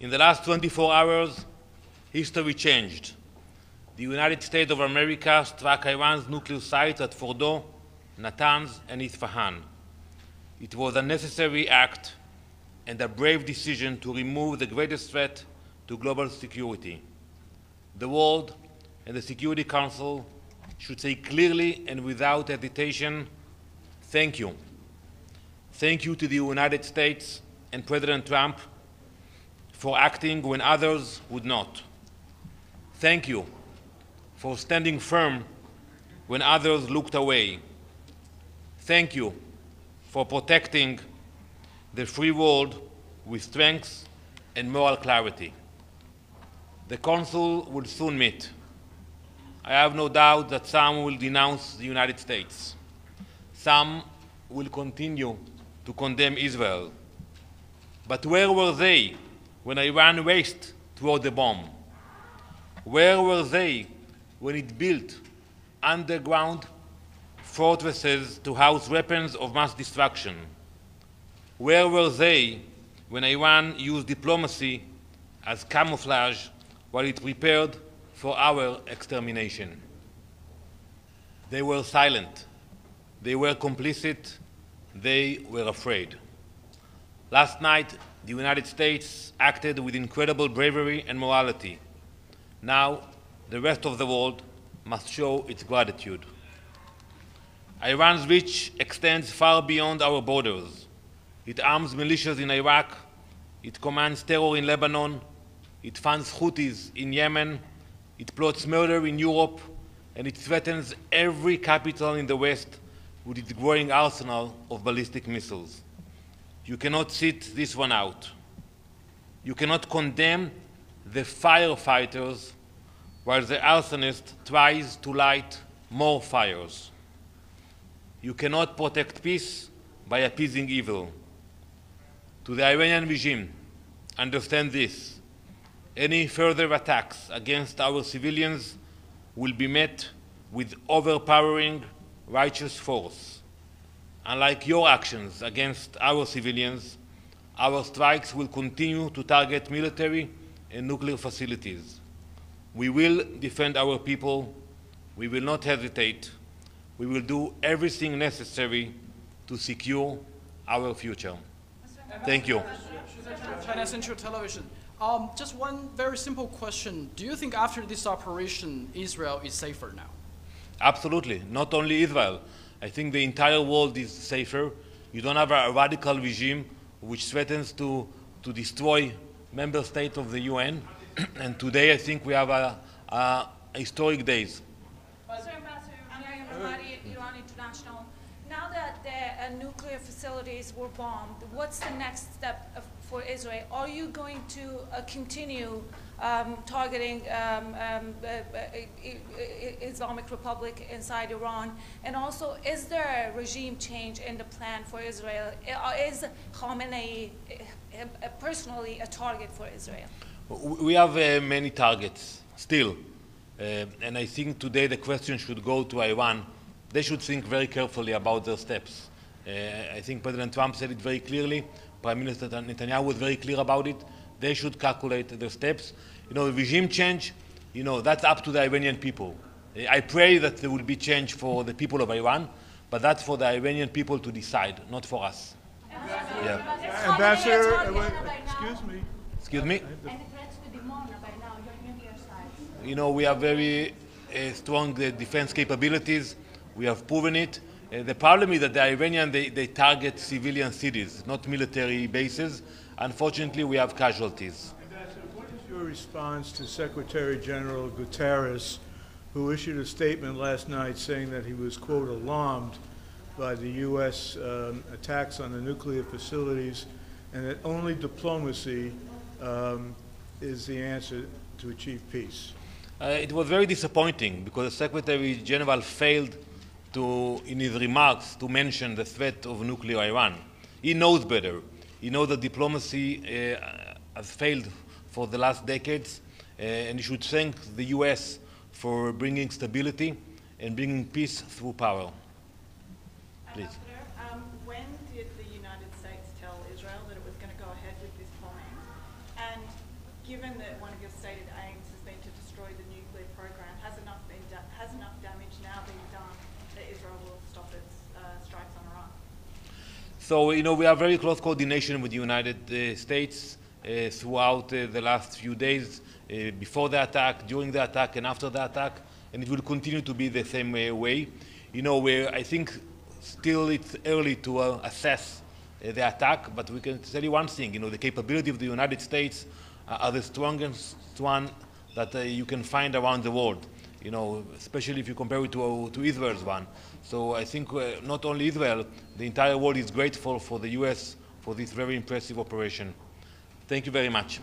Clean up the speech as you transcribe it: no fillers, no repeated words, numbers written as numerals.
In the last 24 hours, history changed. The United States of America struck Iran's nuclear sites at Fordo, Natanz, and Isfahan. It was a necessary act and a brave decision to remove the greatest threat to global security. The world and the Security Council should say clearly and without hesitation, thank you. Thank you to the United States and President Trump for acting when others would not. Thank you for standing firm when others looked away. Thank you for protecting the free world with strength and moral clarity. The Council will soon meet. I have no doubt that some will denounce the United States. Some will continue to condemn Israel. But where were they when Iran raced toward the bomb? Where were they when it built underground fortresses to house weapons of mass destruction? Where were they when Iran used diplomacy as camouflage while it prepared for our extermination? They were silent. They were complicit. They were afraid. Last night, the United States acted with incredible bravery and morality. Now, the rest of the world must show its gratitude. Iran's reach extends far beyond our borders. It arms militias in Iraq, it commands terror in Lebanon, it funds Houthis in Yemen, it plots murder in Europe, and it threatens every capital in the West with its growing arsenal of ballistic missiles. You cannot sit this one out. You cannot condemn the firefighters while the arsonist tries to light more fires. You cannot protect peace by appeasing evil. To the Iranian regime, understand this: any further attacks against our civilians will be met with overpowering righteous force. Unlike your actions against our civilians, our strikes will continue to target military and nuclear facilities. We will defend our people. We will not hesitate. We will do everything necessary to secure our future. Thank you. China Central Television. Just one very simple question. Do you think after this operation, Israel is safer now? Absolutely. Not only Israel. I think the entire world is safer. You don't have a radical regime which threatens to destroy member states of the UN. And today I think we have a historic days. Mr. Ambassador, Miriam Ramadi, Iran International. Now that the nuclear facilities were bombed, what's the next step for Israel? Are you going to continue targeting Islamic Republic inside Iran? And also, is there a regime change in the plan for Israel? Is Khamenei personally a target for Israel? We have many targets still. And I think today the question should go to Iran. They should think very carefully about their steps. I think President Trump said it very clearly. Prime Minister Netanyahu was very clear about it. They should calculate their steps. You know, the regime change, you know, that's up to the Iranian people. I pray that there will be change for the people of Iran, but that's for the Iranian people to decide, not for us. Yeah. Ambassador, excuse me. Excuse me? Any threats to Dimona by now, your nuclear sites? You know, we have very strong defense capabilities. We have proven it. The problem is that the Iranians, they target civilian cities, not military bases. Unfortunately, we have casualties. Ambassador, what is your response to Secretary General Guterres, who issued a statement last night saying that he was, quote, alarmed by the U.S. Attacks on the nuclear facilities, and that only diplomacy is the answer to achieve peace? It was very disappointing because the Secretary General failed to, in his remarks, to mention the threat of nuclear Iran. He knows better. He knows that diplomacy has failed for the last decades, and he should thank the U.S. for bringing stability and bringing peace through power. Please. When did the United States tell Israel that it was going to go ahead with this bombing? And given that one of your stated aims has been to destroy the nuclear program, has enough damage now been done that Israel will stop its strikes on Iran? So, we have very close coordination with the United States throughout the last few days, before the attack, during the attack, and after the attack, and it will continue to be the same way. I think still it's early to assess the attack, but we can tell you one thing, the capability of the United States are the strongest one that you can find around the world, especially if you compare it to Israel's one. So I think not only Israel, the entire world is grateful for the US for this very impressive operation. Thank you very much.